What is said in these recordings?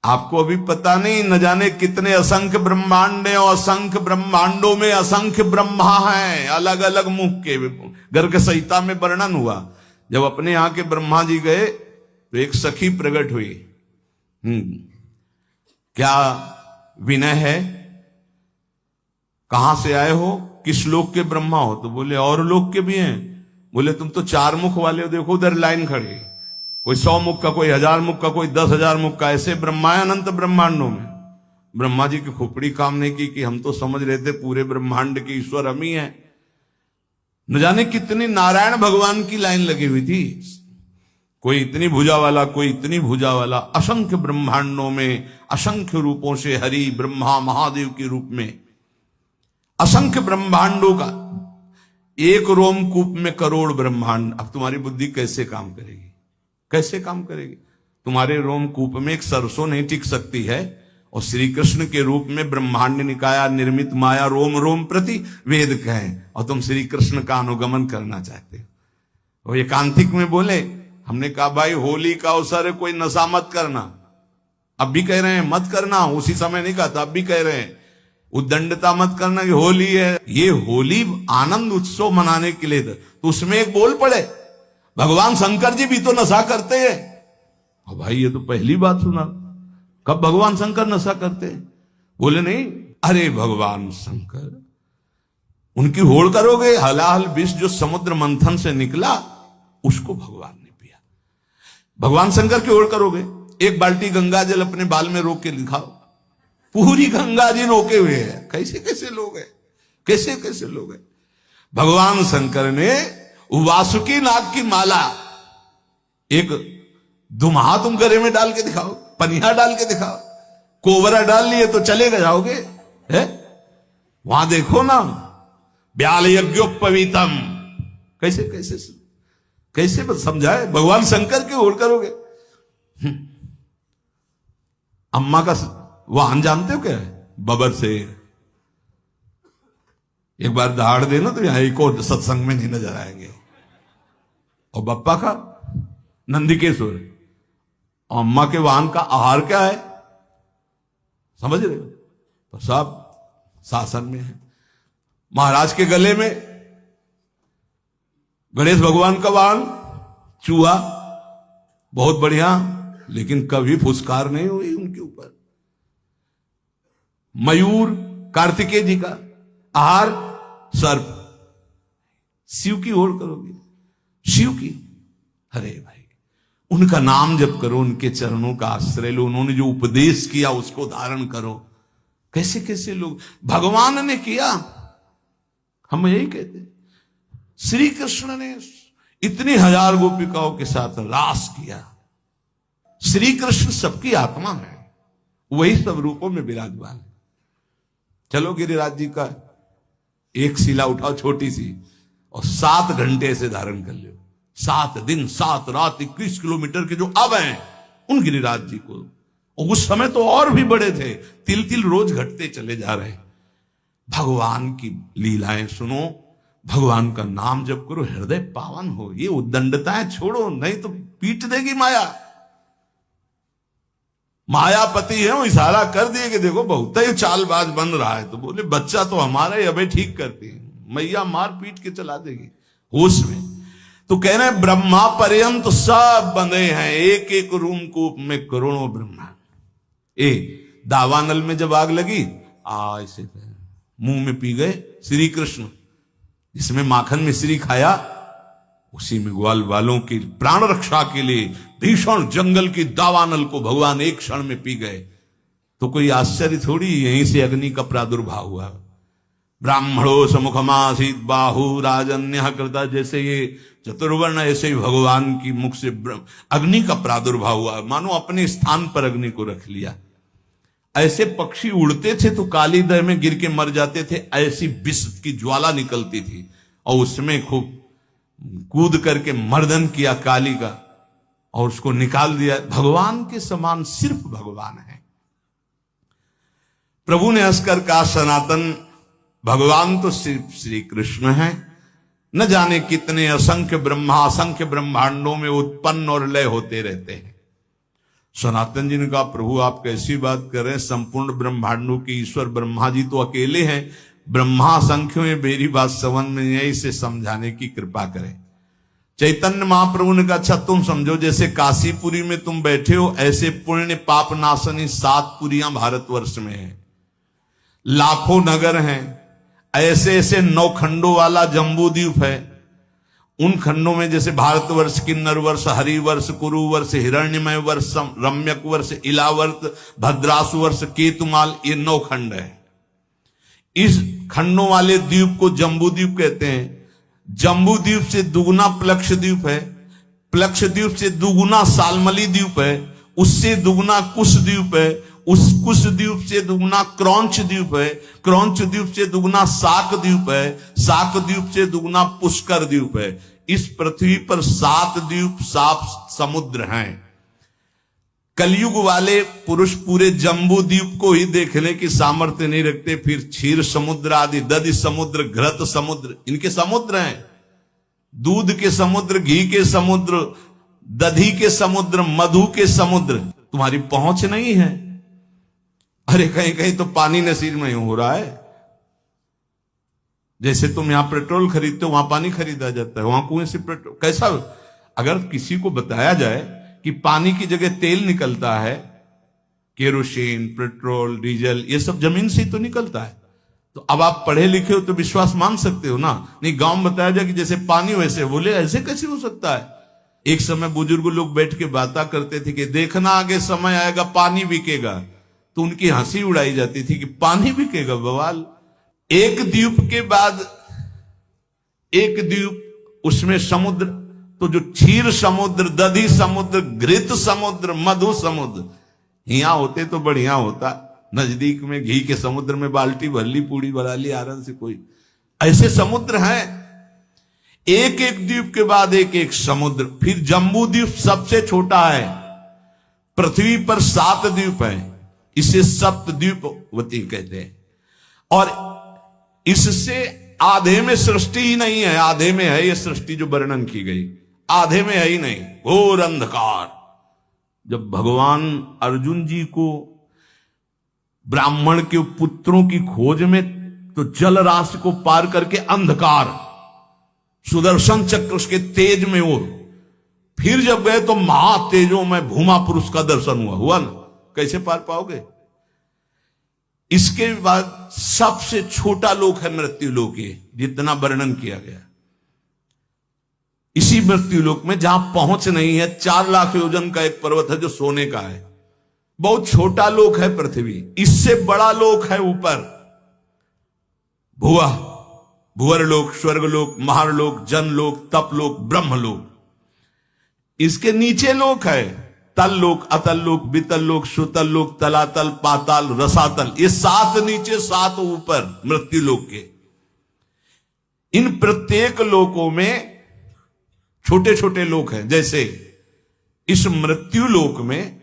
आपको अभी पता नहीं, न जाने कितने असंख्य ब्रह्मांड हैं और असंख्य ब्रह्मांडों में असंख्य ब्रह्मा हैं, अलग अलग मुख के। गर्ग संहिता में वर्णन हुआ, जब अपने यहां के ब्रह्मा जी गए तो एक सखी प्रकट हुई। क्या विनय है, कहां से आए हो, किस लोक के ब्रह्मा हो? तो बोले और लोक के भी हैं। बोले तुम तो 4 मुख वाले हो, देखो उधर लाइन खड़ी, कोई 100 मुख का, कोई 1000 मुख का, कोई 10,000 मुख का, ऐसे ब्रह्मा अनंत ब्रह्मांडों में। ब्रह्मा जी की खोपड़ी काम नहीं की कि हम तो समझ रहे थे पूरे ब्रह्मांड के ईश्वर हम ही हैं। न जाने कितनी नारायण भगवान की लाइन लगी हुई थी, कोई इतनी भुजा वाला, कोई इतनी भुजा वाला। असंख्य ब्रह्मांडों में असंख्य रूपों से हरि ब्रह्मा महादेव के रूप में असंख्य ब्रह्मांडों का एक रोमकूप में करोड़ ब्रह्मांड। अब तुम्हारी बुद्धि कैसे काम करेगी, कैसे काम करेगी? तुम्हारे रोमकूप में एक सरसों नहीं टिक सकती है, और श्री कृष्ण के रूप में ब्रह्मांड निकाया निर्मित माया रोम रोम प्रति वेद कहें, और तुम श्री कृष्ण का अनुगमन करना चाहते हो। वो एकांतिक में बोले, हमने कहा भाई होली का अवसर है, कोई नशा मत करना। अब भी कह रहे हैं मत करना, उसी समय नहीं कहा था, अब भी कह रहे हैं उद्दंडता मत करना कि होली है। ये होली आनंद उत्सव मनाने के लिए था, तो उसमें एक बोल पड़े भगवान शंकर जी भी तो नशा करते हैं। और भाई ये तो पहली बात सुना, कब भगवान शंकर नशा करते हैं? बोले नहीं, अरे भगवान शंकर, उनकी होड़ करोगे, हलाहल विष जो समुद्र मंथन से निकला उसको भगवान ने पिया। भगवान शंकर की होड़ करोगे, एक बाल्टी गंगा जल अपने बाल में रोक के दिखाओ, पूरी गंगा जी रोके हुए हैं। कैसे कैसे लोग हैं, कैसे कैसे लोग हैं। भगवान शंकर ने वासुकी नाग की माला, एक दुम्हा तुम गले में डाल के दिखाओ, पनिया डाल के दिखाओ, कोबरा डाल लिए तो चले जाओगे, है? वहां देखो ना, ब्याल यज्ञोपवीतम, कैसे कैसे कैसे समझाए, भगवान शंकर की ओर करोगे। अम्मा का वाहन जानते हो क्या है? बबर से एक बार दहाड़ देना तो यहां एक और सत्संग में नहीं नजर आएंगे। और बप्पा का नंदिकेश्वर, और अम्मा के वाहन का आहार क्या है, समझ रहे हो? तो सब शासन में है। महाराज के गले में गणेश भगवान का वाहन चूहा, बहुत बढ़िया, लेकिन कभी फुसकार नहीं हुई उनके ऊपर। मयूर कार्तिकेय जी का आहार सर्प। शिव की ओर करोगे, शिव की, अरे भाई उनका नाम जप करो, उनके चरणों का आश्रय लो, उन्होंने जो उपदेश किया उसको धारण करो। कैसे कैसे लोग, भगवान ने किया, हम यही कहते हैं। श्री कृष्ण ने इतनी 1000 गोपिकाओं के साथ रास किया। श्री कृष्ण सबकी आत्मा है, वही सब रूपों में विराजमान है। चलो गिरिराज जी का एक शिला उठाओ छोटी सी, और 7 घंटे से धारण कर लो, 7 दिन 7 रात 21 किलोमीटर के जो अब हैं उन गिरिराज जी को। और उस समय तो और भी बड़े थे, तिल तिल रोज घटते चले जा रहे। भगवान की लीलाएं सुनो, भगवान का नाम जप करो, हृदय पावन हो। ये उद्दंडताएं छोड़ो, नहीं तो पीट देगी माया। मायापति है, वो इशारा कर दिए कि देखो बहुत ही चालबाज बन रहा है, तो बोले बच्चा तो हमारा ही अबे ठीक करती है, मैया मार पीट के चला देगी होश में। तो कह रहे हैं ब्रह्मा पर्यंत सब बंधे हैं, एक एक रूमकूप में करोड़ों ब्रह्मा। दावानल में जब आग लगी, ऐसे मुंह में पी गए श्री कृष्ण, जिसमें माखन मिश्री खाया, उसी में ग्वाल वालों की प्राण रक्षा के लिए भीषण जंगल की दावानल को भगवान एक क्षण में पी गए। तो कोई आश्चर्य थोड़ी, यहीं से अग्नि का प्रादुर्भाव हुआ। ब्राह्मणो समुखमासीत बाहु राजन्य कृता, जैसे ये चतुर्वर्ण, ऐसे ही भगवान की मुख से अग्नि का प्रादुर्भाव हुआ, मानो अपने स्थान पर अग्नि को रख लिया। ऐसे पक्षी उड़ते थे तो काली दह में गिर के मर जाते थे, ऐसी विष की ज्वाला निकलती थी, और उसमें खूब कूद करके मर्दन किया काली का, और उसको निकाल दिया। भगवान के समान सिर्फ भगवान है। प्रभु ने हंसकर कहा, सनातन भगवान तो सिर्फ श्री कृष्ण है, न जाने कितने असंख्य ब्रह्मा असंख्य ब्रह्मांडों में उत्पन्न और लय होते रहते हैं। सनातन जी ने कहा, प्रभु आप कैसी बात कर रहे हैं, संपूर्ण ब्रह्मांडों के ईश्वर ब्रह्मा जी तो अकेले हैं, ब्रह्मा संख्यों में मेरी बात समझ में नहीं है, इसे समझाने की कृपा करें। चैतन्य महाप्रभु ने कहा, अच्छा तुम समझो, जैसे काशीपुरी में तुम बैठे हो, ऐसे पुण्य पाप नाशनी 7 पुरियां भारतवर्ष में है, लाखों नगर हैं, ऐसे ऐसे 9 खंडों वाला जम्बू द्वीप है। उन खंडों में जैसे भारतवर्ष, किन्नर वर्ष, हरिवर्ष, कुरु वर्ष, हिरण्यमय वर्ष, रम्यक वर्ष, इलावर्त, भद्रासु वर्ष, केतुमाल, ये 9 खंड है। इस खंडों वाले द्वीप को जम्बू द्वीप कहते हैं। जम्बू द्वीप से दुगुना प्लक्ष द्वीप है, प्लक्ष द्वीप से दुगुना सालमली द्वीप है, उससे दुगुना कुश द्वीप है, उस कुश द्वीप से दुगुना क्रौंच द्वीप है, क्रौंच द्वीप से दुगुना साक द्वीप है, साक द्वीप से दुगुना पुष्कर द्वीप है। इस पृथ्वी पर 7 द्वीप, 7 समुद्र हैं। कलयुग वाले पुरुष पूरे जम्बू द्वीप को ही देखने की सामर्थ्य नहीं रखते, फिर क्षीर समुद्र आदि, दधि समुद्र, घृत समुद्र, इनके समुद्र हैं। दूध के समुद्र, घी के समुद्र, दधी के समुद्र, मधु के समुद्र, तुम्हारी पहुंच नहीं है। अरे कहीं कहीं तो पानी नसीब नहीं हो रहा है। जैसे तुम यहां पेट्रोल खरीदते हो, वहां पानी खरीदा जाता है, वहां कुएं से पेट्रोल। कैसा, अगर किसी को बताया जाए कि पानी की जगह तेल निकलता है, केरोसिन, पेट्रोल, डीजल, ये सब जमीन से ही तो निकलता है, तो अब आप पढ़े लिखे हो तो विश्वास मान सकते हो ना। नहीं, गांव में बताया जाए कि जैसे पानी वैसे, बोले ऐसे कैसे हो सकता है। एक समय बुजुर्ग लोग बैठ के बातें करते थे कि देखना आगे समय आएगा पानी बिकेगा, तो उनकी हंसी उड़ाई जाती थी कि पानी बिकेगा, बवाल। एक द्वीप के बाद एक द्वीप, उसमें समुद्र, तो जो क्षीर समुद्र, दधी समुद्र, घृत समुद्र, मधु समुद्र, यहां होते तो बढ़िया होता। नजदीक में घी के समुद्र में बाल्टी भर ली, पूड़ी बना ली आराम से। कोई ऐसे समुद्र हैं, एक एक द्वीप के बाद एक एक समुद्र। फिर जम्बू द्वीप सबसे छोटा है, पृथ्वी पर 7 द्वीप है, इसे सप्तद्वीपवती कहते हैं। और इससे आधे में सृष्टि ही नहीं है, आधे में है ये सृष्टि जो वर्णन की गई, आधे में है ही नहीं, घोर अंधकार। जब भगवान अर्जुन जी को ब्राह्मण के पुत्रों की खोज में, तो जल राशि को पार करके अंधकार, सुदर्शन चक्र उसके तेज में वो, फिर जब गए तो महातेजों में भूमा पुरुष का दर्शन हुआ ना, कैसे पार पाओगे। इसके बाद सबसे छोटा लोक है मृत्यु लोक, जितना वर्णन किया गया। इसी मृत्यु लोक में जहां पहुंच नहीं है, 4 लाख योजन का एक पर्वत है जो सोने का है, बहुत छोटा लोक है पृथ्वी। इससे बड़ा लोक है ऊपर, भुआ, भुवरलोक, स्वर्गलोक, महारलोक, जनलोक, तपलोक, ब्रह्मलोक। इसके नीचे लोक है तल लोक, अतल लोक, बितल लोक, सुतल लोक, तलातल, पाताल, रसातल। ये 7 नीचे 7 ऊपर मृत्यु लोक के। इन प्रत्येक लोकों में छोटे छोटे लोक हैं। जैसे इस मृत्यु लोक में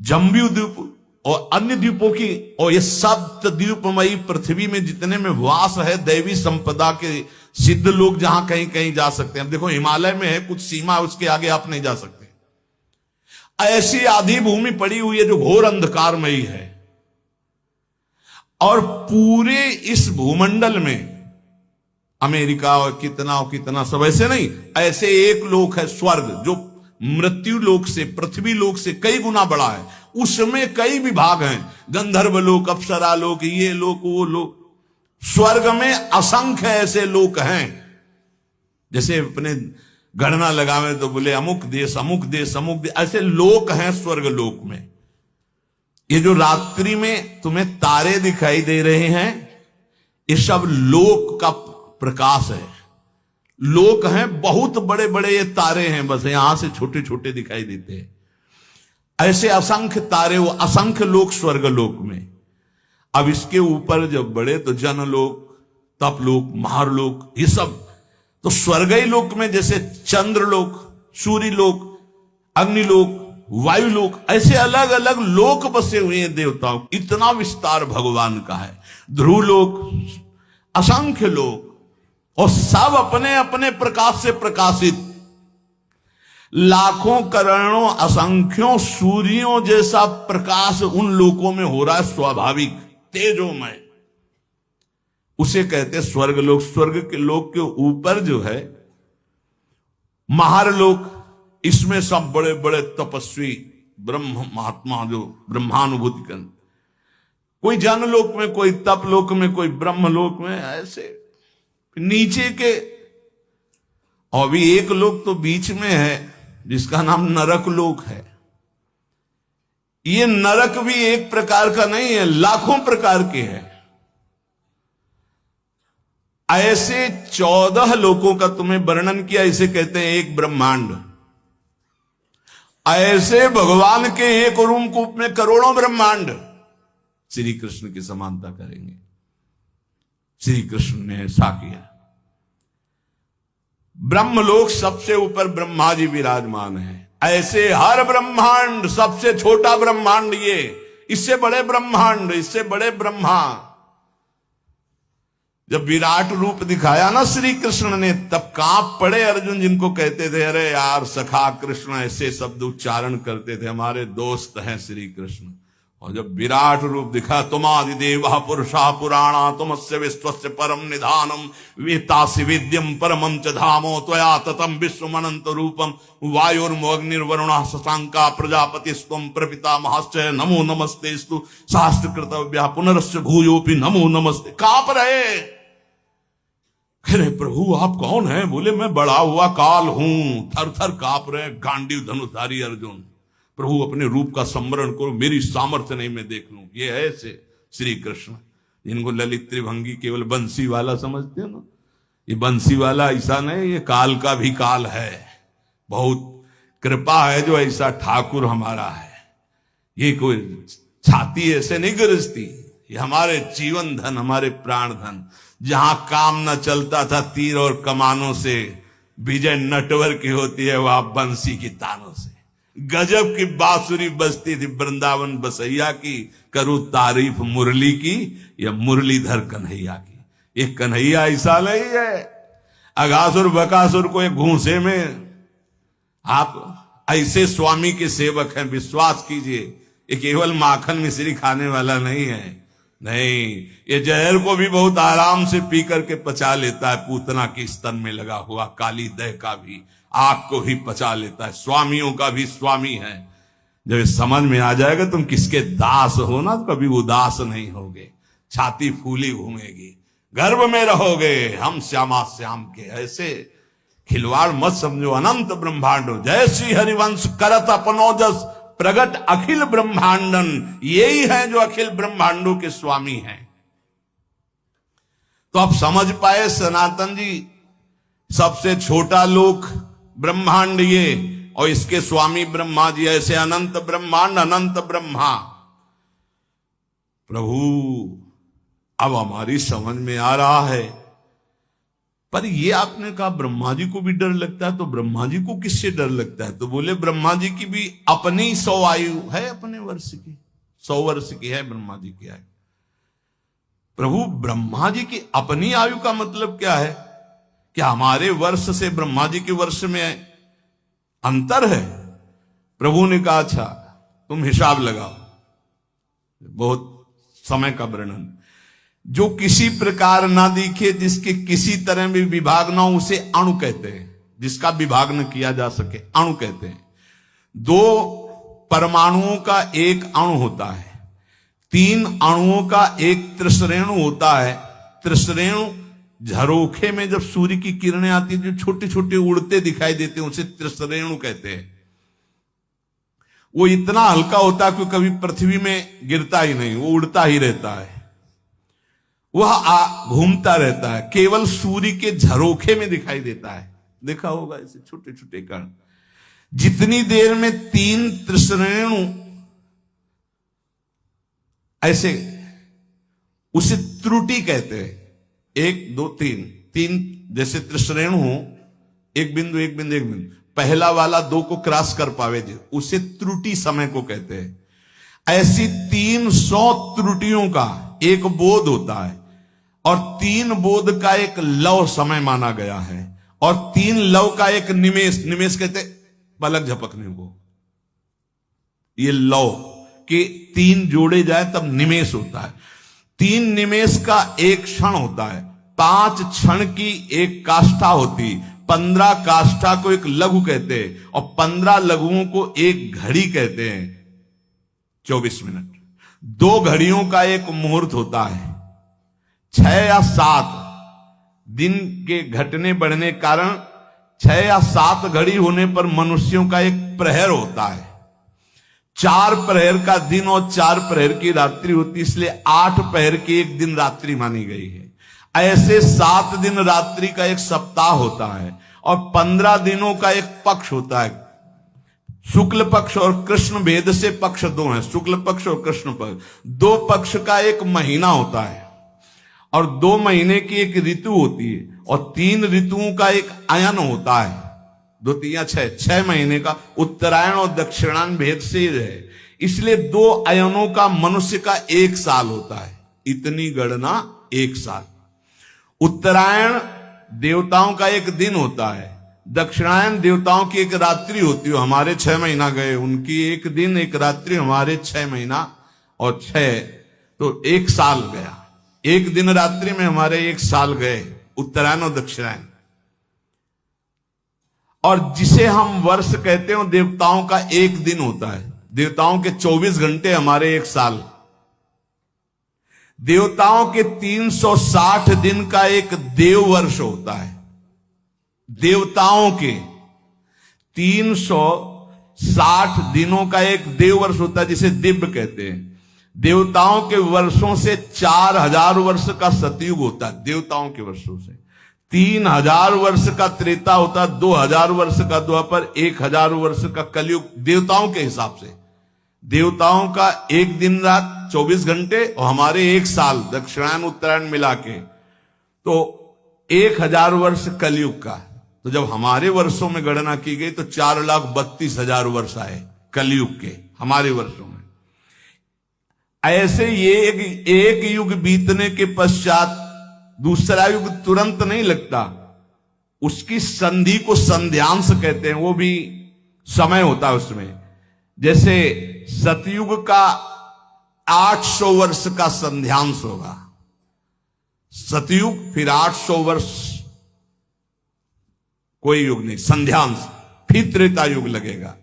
जम्बू द्वीप और अन्य द्वीपों की, और ये सप्त द्वीपमयी पृथ्वी में जितने में वास है दैवी संपदा के सिद्ध लोग, जहां कहीं कहीं जा सकते हैं। देखो हिमालय में है कुछ सीमा, उसके आगे आप नहीं जा सकते। ऐसी आधी भूमि पड़ी हुई है जो घोर अंधकारमयी है। और पूरे इस भूमंडल में अमेरिका और कितना सब ऐसे नहीं, ऐसे एक लोक है स्वर्ग, जो मृत्यु लोक से, पृथ्वी लोक से कई गुना बड़ा है। उसमें कई विभाग हैं, गंधर्व लोक, अप्सरा लोक, ये लोक, वो लोक। स्वर्ग में असंख्य ऐसे लोक हैं। जैसे अपने गणना लगावे तो बोले अमुक देश, अमुक देश, अमुक देश, ऐसे लोक हैं स्वर्ग लोक में। ये जो रात्रि में तुम्हें तारे दिखाई दे रहे हैं, ये सब लोक का प्रकाश है। लोक हैं, बहुत बड़े बड़े ये तारे हैं, बस यहां से छोटे छोटे दिखाई देते हैं। ऐसे असंख्य तारे, वो असंख्य लोक स्वर्ग लोक में। अब इसके ऊपर जब बढ़े तो जनलोक, तपलोक, महारलोक, ये सब। तो स्वर्गीय लोक में जैसे चंद्रलोक, सूर्यलोक, अग्निलोक, वायुलोक, ऐसे अलग अलग लोक बसे हुए हैं देवताओं। इतना विस्तार भगवान का है। ध्रुवलोक, असंख्य लोक, और सब अपने अपने प्रकाश से प्रकाशित। लाखों करोड़ों असंख्यों सूर्यों जैसा प्रकाश उन लोकों में हो रहा है, स्वाभाविक तेजोमय। उसे कहते स्वर्ग लोक। स्वर्ग के लोक के ऊपर जो है महारलोक, इसमें सब बड़े बड़े तपस्वी ब्रह्म महात्मा जो ब्रह्मानुभूति कर, कोई जनलोक में, कोई तपलोक में, कोई ब्रह्मलोक में, ऐसे नीचे के। और भी एक लोक तो बीच में है जिसका नाम नरक लोक है। ये नरक भी एक प्रकार का नहीं है, लाखों प्रकार के हैं। ऐसे 14 लोकों का तुम्हें वर्णन किया, इसे कहते हैं एक ब्रह्मांड। ऐसे भगवान के एक रूप में करोड़ों ब्रह्मांड श्री कृष्ण की समानता करेंगे। श्री कृष्ण ने ऐसा किया। ब्रह्मलोक सबसे ऊपर ब्रह्मा जी विराजमान है। ऐसे हर ब्रह्मांड, सबसे छोटा ब्रह्मांड ये, इससे बड़े ब्रह्मांड, इससे बड़े ब्रह्मा। जब विराट रूप दिखाया ना श्री कृष्ण ने, तब कांप पड़े अर्जुन, जिनको कहते थे अरे यार सखा कृष्ण, ऐसे शब्द उच्चारण करते थे, हमारे दोस्त हैं श्री कृष्ण। और जब विराट रूप दिखा, तुमादि देवा पुरुषा पुराणा तुमस्य विश्वस्य परम निधानम वेतासि वेद्यम परमं च धामो त्वया ततम विश्वमनंत रूपम वायुर्मोग्निर्वरुणः शशांका प्रजापतिस्त्वं प्रपितामहश्च नमो नमस्तेस्तु शास्त्र कृतव्या पुनरस्य भूयोपि नमो नमस्ते। कांप रहे। अरे प्रभु आप कौन हैं? बोले मैं बड़ा हुआ काल हूं। थर थर कांप रहे गांडीव धनुषधारी अर्जुन। प्रभु अपने रूप का स्मरण करो, मेरी सामर्थ्य नहीं मैं देख लूं। ये है ऐसे श्री कृष्ण, जिनको ललित त्रिभंगी केवल बंसी वाला समझते हो ना। ये बंसी वाला ऐसा नहीं, ये काल का भी काल है। बहुत कृपा है जो ऐसा ठाकुर हमारा है। ये कोई छाती ऐसे नहीं गरजती, ये हमारे जीवन धन, हमारे प्राण धन। जहां काम न चलता था तीर और कमानों से, विजय नटवर की होती है वहां बंसी की तानों से। गजब की बांसुरी बजती थी वृंदावन बसैया की, करूं तारीफ मुरली की या मुरलीधर कन्हैया की। ये कन्हैया ऐसा नहीं है अगासुर बकासुर को एक घूंसे में। आप ऐसे स्वामी के सेवक हैं, विश्वास कीजिए। ये केवल माखन मिश्री खाने वाला नहीं है, नहीं, ये जहर को भी बहुत आराम से पी करके पचा लेता है। पूतना के स्तन में लगा हुआ काली दह का भी, आग को भी पचा लेता है। स्वामियों का भी स्वामी है। जब समझ में आ जाएगा तुम किसके दास हो ना, तो कभी उदास नहीं होगे, छाती फूली घूमेगी, गर्भ में रहोगे। हम श्यामा श्याम के ऐसे खिलवाड़ मत समझो। अनंत ब्रह्मांडो जय श्री हरिवंश करत अपनोजस प्रगट अखिल ब्रह्मांडन। यही है जो अखिल ब्रह्मांडों के स्वामी हैं। तो आप समझ पाए सनातन जी, सबसे छोटा लोक ब्रह्मांड ये, और इसके स्वामी ब्रह्मा जी। ऐसे अनंत ब्रह्मांड, अनंत ब्रह्मा। प्रभु अब हमारी समझ में आ रहा है। पर ये आपने कहा ब्रह्मा जी को भी डर लगता है, तो ब्रह्मा जी को किससे डर लगता है? तो बोले ब्रह्मा जी की भी अपनी 100 आयु है, अपने वर्ष की 100 वर्ष की है ब्रह्मा जी की आयु। प्रभु ब्रह्मा जी की अपनी आयु का मतलब क्या है? क्या हमारे वर्ष से ब्रह्मा जी के वर्ष में अंतर है? प्रभु ने कहा अच्छा तुम हिसाब लगाओ। बहुत समय का वर्णन। जो किसी प्रकार ना दिखे, जिसके किसी तरह भी विभाग ना हो, उसे अणु कहते हैं। जिसका विभाग न किया जा सके अणु कहते हैं। 2 परमाणुओं का एक अणु होता है, 3 अणुओं का एक त्रिश्रेणु होता है। त्रिश्रेणु झरोखे में जब सूर्य की किरणें आती है, जो छोटे छोटे उड़ते दिखाई देते हैं, उसे त्रिश्रेणु कहते हैं। वो इतना हल्का होता है कि कभी पृथ्वी में गिरता ही नहीं, वो उड़ता ही रहता है, वह घूमता रहता है, केवल सूर्य के झरोखे में दिखाई देता है। देखा होगा ऐसे छोटे छोटे कण। जितनी देर में 3 त्रिश्रेणु ऐसे, उसे त्रुटि कहते हैं। 1 2 3 जैसे त्रिश्रेणु हो, एक बिंदु एक बिंदु एक बिंदु, पहला वाला 2 को क्रॉस कर पावे थे, उसे त्रुटि समय को कहते हैं। ऐसी 300 त्रुटियों का एक बोध होता है, और 3 बोध का एक लव समय माना गया है, और 3 लव का एक निमेष, निमेष कहते पलक झपकने को। ये लौ के 3 जोड़े जाए तब निमेष होता है। 3 निमेष का एक क्षण होता है। 5 क्षण की एक काष्ठा होती, 15 काष्ठा को एक लघु कहते हैं और 15 लघुओं को एक घड़ी कहते हैं। 24 मिनट। 2 घड़ियों का एक मुहूर्त होता है। 6 या 7 दिन के घटने बढ़ने कारण 6 या 7 घड़ी होने पर मनुष्यों का एक प्रहर होता है। 4 प्रहर का दिन और 4 प्रहर की रात्रि होती, इसलिए 8 प्रहर की एक दिन रात्रि मानी गई है। ऐसे 7 दिन रात्रि का एक सप्ताह होता है और 15 दिनों का एक पक्ष होता है। शुक्ल पक्ष और कृष्ण भेद से पक्ष 2 हैं, शुक्ल पक्ष और कृष्ण पक्ष। 2 पक्ष का एक महीना होता है और 2 महीने की एक ऋतु होती है और 3 ऋतुओं का एक अयन होता है। 2 3 6 महीने का उत्तरायण और दक्षिणायन भेद से ही है, इसलिए 2 अयनों का मनुष्य का 1 साल होता है। इतनी गणना 1 साल। उत्तरायण देवताओं का एक दिन होता है, दक्षिणायन देवताओं की एक रात्रि होती है। हमारे 6 महीना गए, उनकी एक दिन एक रात्रि, हमारे 6 महीना और 6 तो 1 साल गया। एक दिन रात्रि में हमारे 1 साल गए, उत्तरायण और दक्षिणायन। और जिसे हम वर्ष कहते हैं देवताओं का एक दिन होता है। देवताओं के 24 घंटे, हमारे 1 साल। देवताओं के 360 दिन का एक देव वर्ष होता है। देवताओं के 360 दिनों का एक देव वर्ष होता है, जिसे दिव्य कहते हैं। देवताओं के वर्षों से 4000 वर्ष का सतयुग होता है। देवताओं के वर्षों से 3000 वर्ष का त्रेता होता है, 2000 वर्ष का द्वापर, 1000 वर्ष का कलयुग। देवताओं के हिसाब से देवताओं का एक दिन रात 24 घंटे और हमारे 1 साल, दक्षिणायन उत्तरायण मिला के, तो 1000 वर्ष कलयुग का। तो जब हमारे वर्षों में गणना की गई तो 4,32,000 वर्ष आए कलयुग के हमारे वर्षों में। ऐसे ये एक युग बीतने के पश्चात दूसरा युग तुरंत नहीं लगता, उसकी संधि को संध्यांश कहते हैं। वो भी समय होता है उसमें। जैसे सतयुग का 800 वर्ष का संध्यांश होगा, सतयुग, फिर 800 वर्ष कोई युग नहीं, संध्यांश, फिर त्रेता युग लगेगा।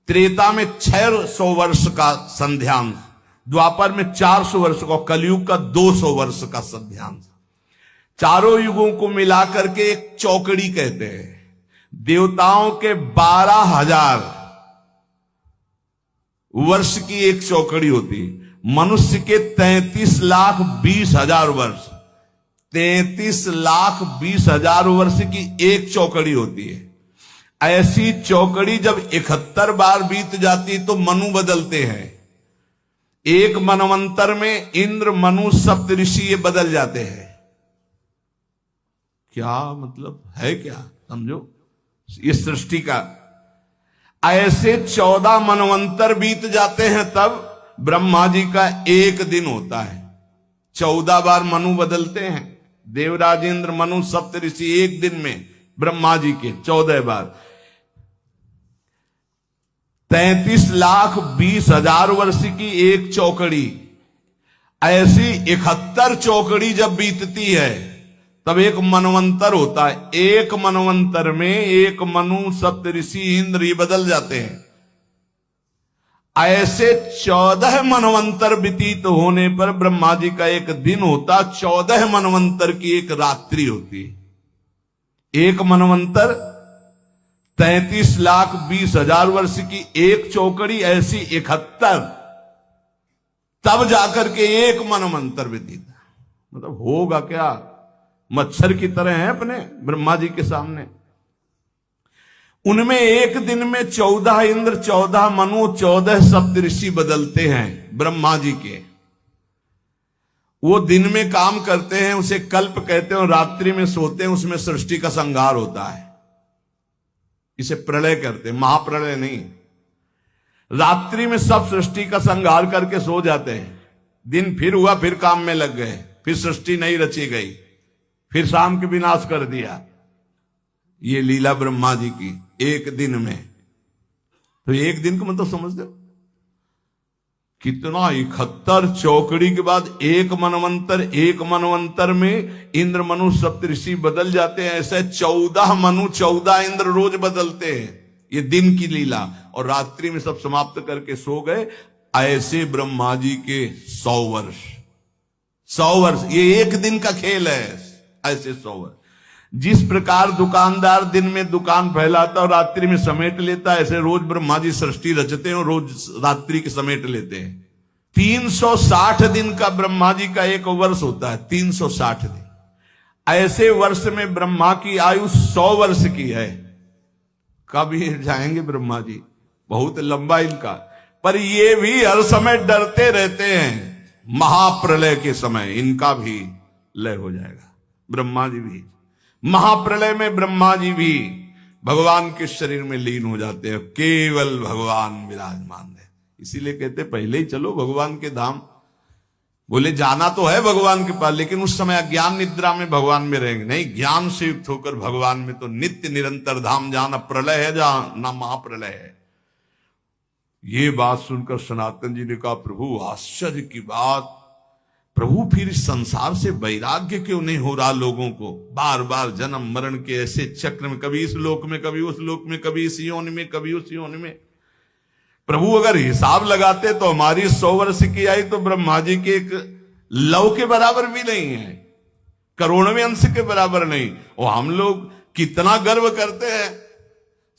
त्रेता में 600 वर्ष का संध्यांश, द्वापर में 400 वर्ष का, कलयुग का 200 वर्ष का संध्यांश। चारों युगों को मिलाकर के एक चौकड़ी कहते हैं। देवताओं के 12,000 वर्ष की एक चौकड़ी होती, मनुष्य के 33,20,000 वर्ष, 33,20,000 वर्ष की एक चौकड़ी होती है। ऐसी चौकड़ी जब 71 बार बीत जाती तो मनु बदलते हैं। एक मनवंतर में इंद्र, मनु, सप्तऋषि ये बदल जाते हैं। क्या मतलब है, क्या समझो इस सृष्टि का। ऐसे 14 मनवंतर बीत जाते हैं तब ब्रह्मा जी का एक दिन होता है। 14 बार मनु बदलते हैं, देवराज, इंद्र, मनु, सप्तऋषि एक दिन में ब्रह्मा जी के 14 बार। 33,20,000 वर्ष की एक चौकड़ी। ऐसी 71 चौकड़ी जब बीतती है तब एक मनवंतर होता है। एक मनवंतर में एक मनु, सप्तऋषि, इंद्र ये बदल जाते हैं। ऐसे 14 मनवंतर व्यतीत होने पर ब्रह्मा जी का एक दिन होता, 14 मनवंतर की एक रात्रि होती। एक मनवंतर 33,20,000 वर्ष की एक चौकड़ी, ऐसी 71, तब जाकर के एक मनवंतर व्यतीत। मतलब होगा क्या, मच्छर की तरह है अपने ब्रह्मा जी के सामने। उनमें एक दिन में 14 इंद्र, 14 मनु, 14 सप्तऋषि बदलते हैं ब्रह्मा जी के। वो दिन में काम करते हैं, उसे कल्प कहते हैं, और रात्रि में सोते हैं, उसमें सृष्टि का संहार होता है। इसे प्रलय करते हैं, महाप्रलय नहीं। रात्रि में सब सृष्टि का संहार करके सो जाते हैं, दिन फिर हुआ, फिर काम में लग गए, फिर सृष्टि नहीं रची गई, फिर शाम के विनाश कर दिया। ये लीला ब्रह्मा जी की एक दिन में। तो एक दिन का मतलब समझ दो कितना 71 चौकड़ी के बाद एक मनवंतर में इंद्र मनु सप्तऋषि बदल जाते हैं। ऐसे 14 मनु 14 इंद्र रोज बदलते हैं। ये दिन की लीला। और रात्रि में सब समाप्त करके सो गए। ऐसे ब्रह्मा जी के 100 वर्ष ये एक दिन का खेल है। ऐसे 100 वर्ष। जिस प्रकार दुकानदार दिन में दुकान फैलाता और रात्रि में समेट लेता, ऐसे रोज ब्रह्मा जी सृष्टि रचते हैं और रोज रात्रि के समेट लेते हैं। 360 दिन का ब्रह्मा जी का एक वर्ष होता है। 360 दिन। ऐसे वर्ष में ब्रह्मा की आयु 100 वर्ष की है। कब ये जाएंगे ब्रह्मा जी? बहुत लंबा इनका। पर ये भी हर समय डरते रहते हैं महाप्रलय के समय इनका भी लय हो जाएगा। ब्रह्मा जी भी महाप्रलय में ब्रह्मा जी भी भगवान के शरीर में लीन हो जाते हैं। केवल भगवान विराजमान है। इसीलिए कहते पहले ही चलो भगवान के धाम। बोले जाना तो है भगवान के पास, लेकिन उस समय अज्ञान निद्रा में भगवान में रहेंगे। नहीं, ज्ञान से युक्त होकर भगवान में तो नित्य निरंतर धाम। जहां प्रलय है, जहां ना महाप्रलय है। ये बात सुनकर सनातन जी ने कहा, प्रभु आश्चर्य की बात। प्रभु फिर इस संसार से वैराग्य क्यों नहीं हो रहा लोगों को? बार बार जन्म मरण के ऐसे चक्र में, कभी इस लोक में, कभी उस लोक में, कभी इस योनि में, कभी उस योनि में। प्रभु अगर हिसाब लगाते तो हमारी 100 वर्ष की आई तो ब्रह्मा जी के एक लव के बराबर भी नहीं है, करोड़वें अंश के बराबर नहीं। और हम लोग कितना गर्व करते हैं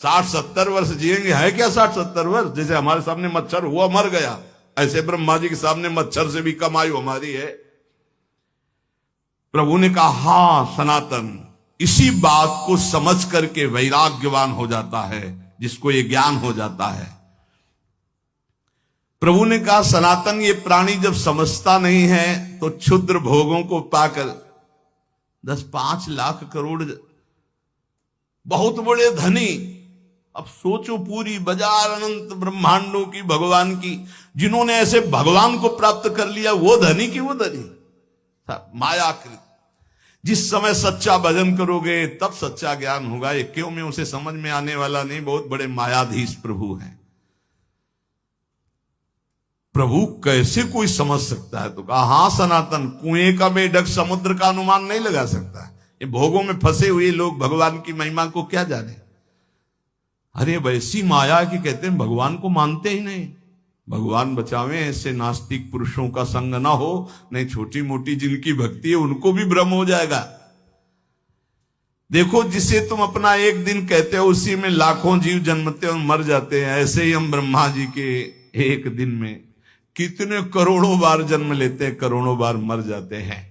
60-70 वर्ष जिएंगे। है क्या 60-70 वर्ष? जैसे हमारे सामने मच्छर हुआ मर गया, ऐसे ब्रह्मा जी के सामने मच्छर से भी कम आयु हमारी है। प्रभु ने कहा, हां सनातन, इसी बात को समझ करके वैराग्यवान हो जाता है जिसको ये ज्ञान हो जाता है। प्रभु ने कहा, सनातन, ये प्राणी जब समझता नहीं है तो क्षुद्र भोगों को पाकर 10-5 लाख करोड़ बहुत बड़े धनी। अब सोचो, पूरी बाजार अनंत ब्रह्मांडों की भगवान की, जिन्होंने ऐसे भगवान को प्राप्त कर लिया, वो धनी की वो धनी मायाकृत। जिस समय सच्चा भजन करोगे तब सच्चा ज्ञान होगा। ये क्यों में उसे समझ में आने वाला नहीं। बहुत बड़े मायाधीश प्रभु हैं। प्रभु कैसे कोई समझ सकता है? तो कहा, हां सनातन, कुएं का बेढक समुद्र का अनुमान नहीं लगा सकता। ये भोगों में फंसे हुए लोग भगवान की महिमा को क्या जाने। अरे वैसी माया की कहते हैं भगवान को मानते ही नहीं। भगवान बचावे ऐसे नास्तिक पुरुषों का संग ना हो, नहीं छोटी मोटी जिनकी भक्ति है उनको भी भ्रम हो जाएगा। देखो, जिसे तुम अपना एक दिन कहते हो उसी में लाखों जीव जन्मते और मर जाते हैं। ऐसे ही हम ब्रह्मा जी के एक दिन में कितने करोड़ों बार जन्म लेते हैं, करोड़ों बार मर जाते हैं।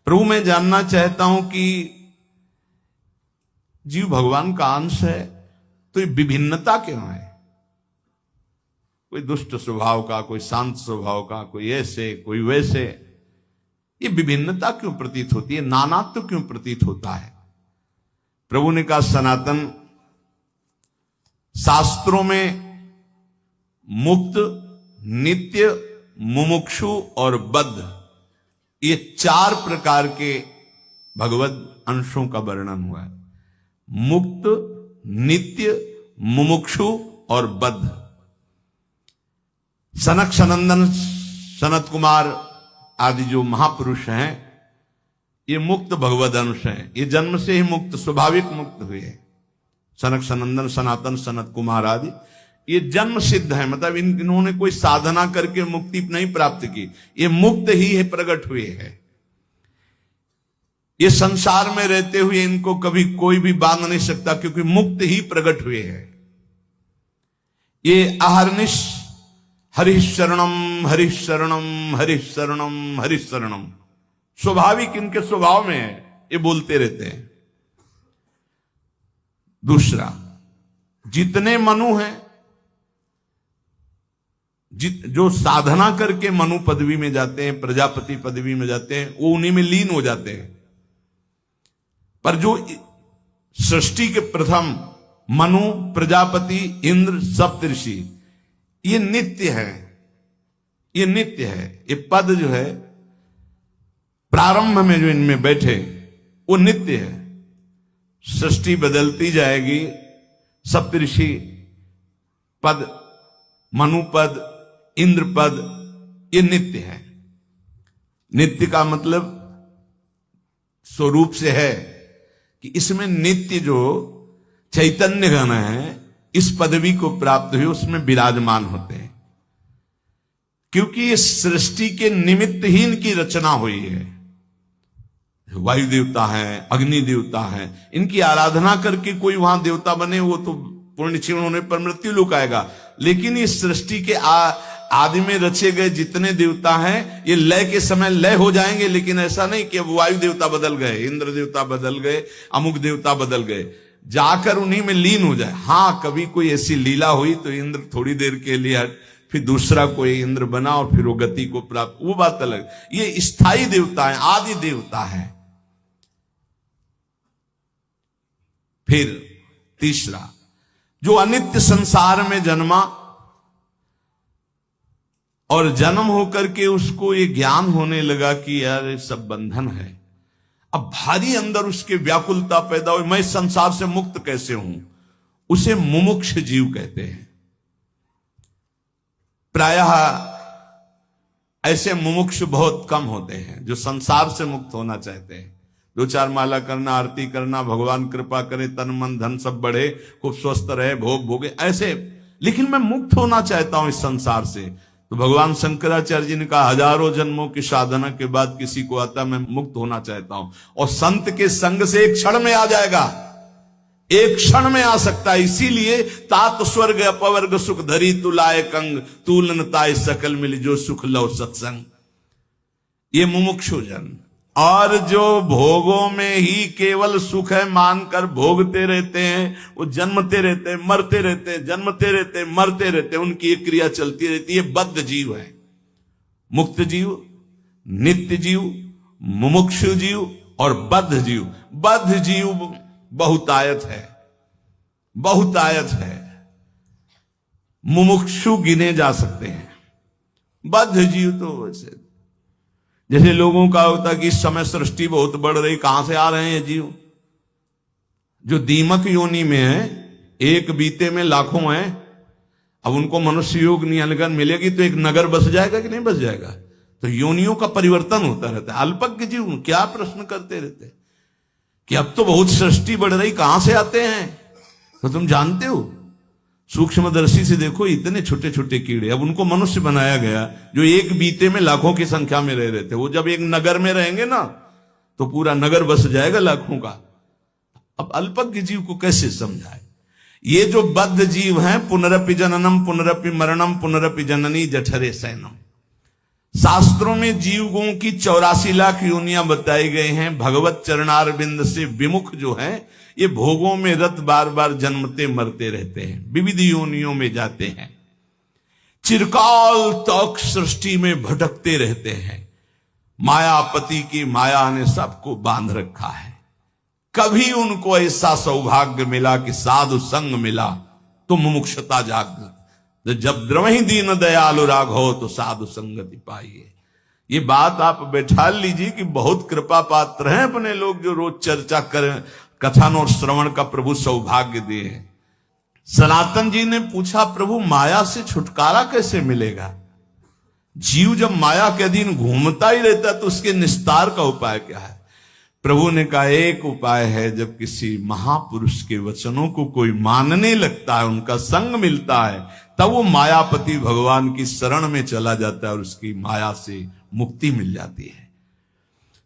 प्रभु, मैं जानना चाहता हूं कि जीव भगवान का अंश है तो ये विभिन्नता क्यों है? कोई दुष्ट स्वभाव का, कोई शांत स्वभाव का, कोई ऐसे कोई वैसे। ये विभिन्नता क्यों प्रतीत होती है? नानात्व क्यों प्रतीत होता है? प्रभु ने कहा, सनातन, शास्त्रों में मुक्त, नित्य, मुमुक्षु और बद्ध, ये 4 प्रकार के भगवत अंशों का वर्णन हुआ है। मुक्त, नित्य, मुमुक्षु और बद्ध। सनक सनंदन, सनत कुमार आदि जो महापुरुष हैं, ये मुक्त भगवद अंश हैं। ये जन्म से ही मुक्त, स्वाभाविक मुक्त हुए हैं। सनक सनंदन, सनातन, सनत कुमार आदि ये जन्म सिद्ध है। मतलब इन्होंने कोई साधना करके मुक्ति नहीं प्राप्त की, ये मुक्त ही है, प्रकट हुए हैं। ये संसार में रहते हुए इनको कभी कोई भी बांध नहीं सकता, क्योंकि मुक्त ही प्रकट हुए हैं। ये अहर्निश हरिशरणम हरिशरणम हरिशरणम हरिशरणम, स्वाभाविक इनके स्वभाव में है, ये बोलते रहते हैं। दूसरा, जितने मनु हैं, जो साधना करके मनु पदवी में जाते हैं, प्रजापति पदवी में जाते हैं, वो उन्हीं में लीन हो जाते हैं। पर जो सृष्टि के प्रथम मनु, प्रजापति, इंद्र, सप्तऋषि, ये नित्य है। ये नित्य है। ये पद जो है प्रारंभ में जो इनमें बैठे वो नित्य है। सृष्टि बदलती जाएगी, सप्तऋषि पद, मनुपद, इंद्रपद, ये नित्य है। नित्य का मतलब स्वरूप से है कि इसमें नित्य जो चैतन्य गण है इस पदवी को प्राप्त हुए उसमें विराजमान होते हैं, क्योंकि ये सृष्टि के निमित्त ही इनकी रचना हुई है। वायु देवता है, अग्नि देवता है, इनकी आराधना करके कोई वहां देवता बने वो तो पुण्य क्षीण होने पर मृत्यु लोक आएगा। लेकिन इस सृष्टि के आदि में रचे गए जितने देवता हैं ये लय के समय लय हो जाएंगे, लेकिन ऐसा नहीं कि अब वायु देवता बदल गए, इंद्र देवता बदल गए, अमुक देवता बदल गए, जाकर उन्हीं में लीन हो जाए। हाँ, कभी कोई ऐसी लीला हुई तो इंद्र थोड़ी देर के लिए फिर दूसरा कोई इंद्र बना और फिर वो गति को प्राप्त, वो बात अलग। ये स्थायी देवता है, आदि देवता है। फिर तीसरा, जो अनित्य संसार में जन्मा और जन्म होकर के उसको ये ज्ञान होने लगा कि यार ये सब बंधन है। अब भारी अंदर उसके व्याकुलता पैदा हुई, मैं संसार से मुक्त कैसे हूं, उसे मुमुक्ष जीव कहते हैं। प्रायः ऐसे मुमुक्ष बहुत कम होते हैं जो संसार से मुक्त होना चाहते हैं। 2-4 माला करना, आरती करना, भगवान कृपा करे, तन मन धन सब बढ़े, खूब स्वस्थ रहे, भोग भोगे, ऐसे। लेकिन मैं मुक्त होना चाहता हूं इस संसार से। तो भगवान शंकराचार्य जी ने कहा, हजारों जन्मों की साधना के बाद किसी को आता मैं मुक्त होना चाहता हूं, और संत के संग से एक क्षण में आ जाएगा, एक क्षण में आ सकता है। इसीलिए तात स्वर्ग अपवर्ग सुख धरी तुलाए कंग, तूलन ताय सकल मिल जो सुख लो सत्संग। ये मुमुक्षु जन, और जो भोगों में ही केवल सुख है मानकर भोगते रहते हैं, वो जन्मते रहते हैं, मरते रहते हैं, जन्मते रहते हैं, मरते रहते हैं, उनकी एक क्रिया चलती रहती है। बद्ध जीव है। मुक्त जीव, नित्य जीव, मुमुक्षु जीव और बद्ध जीव। बद्ध जीव बहुतायत है, बहुतायत है। मुमुक्षु गिने जा सकते हैं, बद्ध जीव तो वैसे जैसे लोगों का होता कि इस समय सृष्टि बहुत बढ़ रही, कहां से आ रहे हैं जीव? जो दीमक योनि में है, एक बीते में लाखों हैं। अब उनको मनुष्य योग नियंत्रण मिलेगी तो एक नगर बस जाएगा कि नहीं बस जाएगा? तो योनियों का परिवर्तन होता रहता है। अल्पज्ञ जीव क्या प्रश्न करते रहते कि अब तो बहुत सृष्टि बढ़ रही, कहां से आते हैं? तो तुम जानते हो, सूक्ष्मदर्शी से देखो, इतने छोटे छोटे कीड़े, अब उनको मनुष्य बनाया गया जो एक बीते में लाखों की संख्या में रह रहे थे। वो जब एक नगर में रहेंगे ना तो पूरा नगर बस जाएगा लाखों का। अब अल्पज्ञ जीव को कैसे समझाए? ये जो बद्ध जीव हैं, पुनरपि जननम पुनरपि मरणम पुनरपि जननी जठरे सैनम। शास्त्रों में जीवों की 84 लाख योनियां बताई गई हैं। भगवत चरणारविंद से विमुख जो हैं ये भोगों में रत बार बार जन्मते मरते रहते हैं, विविध योनियों में जाते हैं, चिरकाल तक सृष्टि में भटकते रहते हैं। मायापति की माया ने सबको बांध रखा है। कभी उनको ऐसा सौभाग्य मिला कि साधु संग मिला तो मुमुक्षता जागृत, जब द्रवहि दीन दयालु राघव तो साधु संगति पाइए। ये बात आप बैठा लीजिए कि बहुत कृपा पात्र हैं अपने लोग जो रोज चर्चा करें, कथन और श्रवण का प्रभु सौभाग्य दिए। सनातन जी ने पूछा, प्रभु माया से छुटकारा कैसे मिलेगा? जीव जब माया के अधीन घूमता ही रहता तो उसके निस्तार का उपाय क्या है? प्रभु ने कहा, एक उपाय है, जब किसी महापुरुष के वचनों को कोई मानने लगता है, उनका संग मिलता है, तब वो मायापति भगवान की शरण में चला जाता है और उसकी माया से मुक्ति मिल जाती है।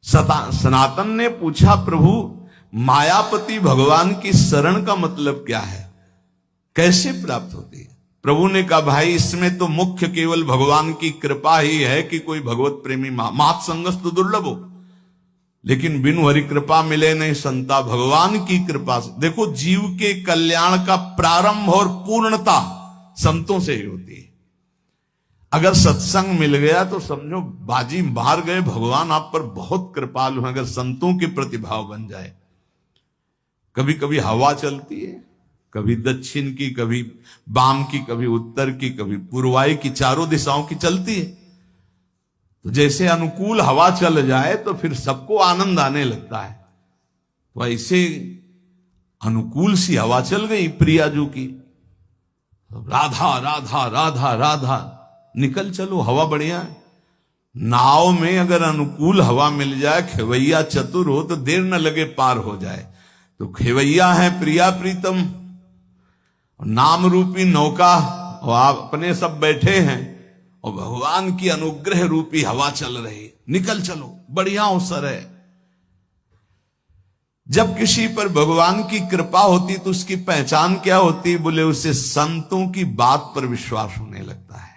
सनातन ने पूछा, प्रभु मायापति भगवान की शरण का मतलब क्या है, कैसे प्राप्त होती है? प्रभु ने कहा, भाई इसमें तो मुख्य केवल भगवान की कृपा ही है कि कोई भगवत प्रेमी मात संगस तो दुर्लभ हो, लेकिन बिनु हरि कृपा मिले नहीं संता। भगवान की कृपा से देखो, जीव के कल्याण का प्रारंभ और पूर्णता संतों से ही होती है। अगर सत्संग मिल गया तो समझो बाजी मार गए, भगवान आप पर बहुत कृपालु हैं। अगर संतों के प्रतिभाव बन जाए, कभी कभी हवा चलती है, कभी दक्षिण की, कभी वाम की, कभी उत्तर की, कभी पूर्वाई की, चारों दिशाओं की चलती है। तो जैसे अनुकूल हवा चल जाए तो फिर सबको आनंद आने लगता है। तो ऐसे अनुकूल सी हवा चल गई प्रियाजू की, राधा राधा राधा राधा, निकल चलो, हवा बढ़िया है। नाव में अगर अनुकूल हवा मिल जाए, खेवैया चतुर हो तो देर न लगे पार हो जाए। तो खेवैया है प्रिया प्रीतम, नाम रूपी नौका, और आप अपने सब बैठे हैं और भगवान की अनुग्रह रूपी हवा चल रही, निकल चलो, बढ़िया अवसर है। जब किसी पर भगवान की कृपा होती तो उसकी पहचान क्या होती? बोले उसे संतों की बात पर विश्वास होने लगता है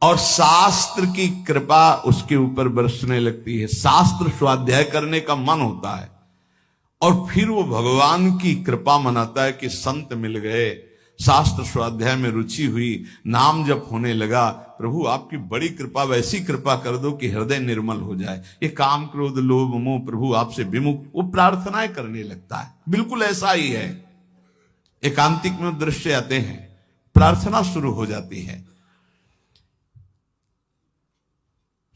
और शास्त्र की कृपा उसके ऊपर बरसने लगती है। शास्त्र स्वाध्याय करने का मन होता है और फिर वो भगवान की कृपा मनाता है कि संत मिल गए, शास्त्र स्वाध्याय में रुचि हुई, नाम जप होने लगा। प्रभु आपकी बड़ी कृपा, वैसी कृपा कर दो कि हृदय निर्मल हो जाए, ये काम क्रोध लोभ मोह प्रभु आपसे विमुख, वो प्रार्थनाएं करने लगता है। बिल्कुल ऐसा ही है, एकांतिक में दृश्य आते हैं, प्रार्थना शुरू हो जाती है।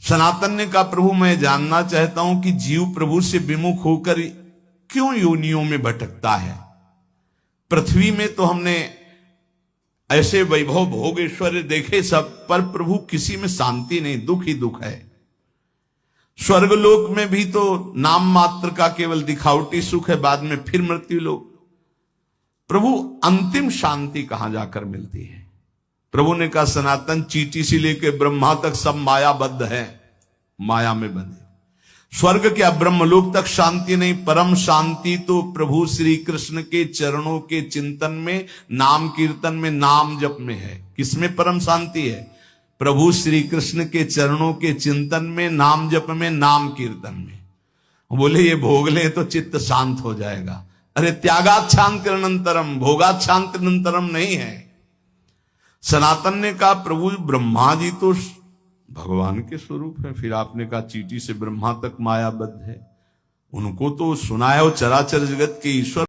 सनातन ने कहा प्रभु मैं जानना चाहता हूं कि जीव प्रभु से विमुख होकर क्यों योनियों में भटकता है। पृथ्वी में तो हमने ऐसे वैभव भोग ऐश्वर्य देखे सब, पर प्रभु किसी में शांति नहीं, दुख ही दुख है। स्वर्गलोक में भी तो नाम मात्र का केवल दिखावटी सुख है, बाद में फिर मृत्यु लोक। प्रभु अंतिम शांति कहां जाकर मिलती है? प्रभु ने कहा सनातन चींटी से लेकर ब्रह्मा तक सब मायाबद्ध है, माया में बंधे। स्वर्ग क्या ब्रह्मलोक तक शांति नहीं, परम शांति तो प्रभु श्री कृष्ण के चरणों के चिंतन में, नाम कीर्तन में, नाम जप में है। किसमें परम शांति है? प्रभु श्री कृष्ण के चरणों के चिंतन में, नाम जप में, नाम कीर्तन में। बोले ये भोग ले तो चित्त शांत हो जाएगा। अरे त्यागात शांतिरनंतरम, भोगात शांतिरनंतरम नहीं है। सनातन ने कहा प्रभु ब्रह्मा जी तो भगवान के स्वरूप है, फिर आपने कहा चींटी से ब्रह्मा तक मायाबद्ध है, उनको तो सुना है वो चराचर जगत के ईश्वर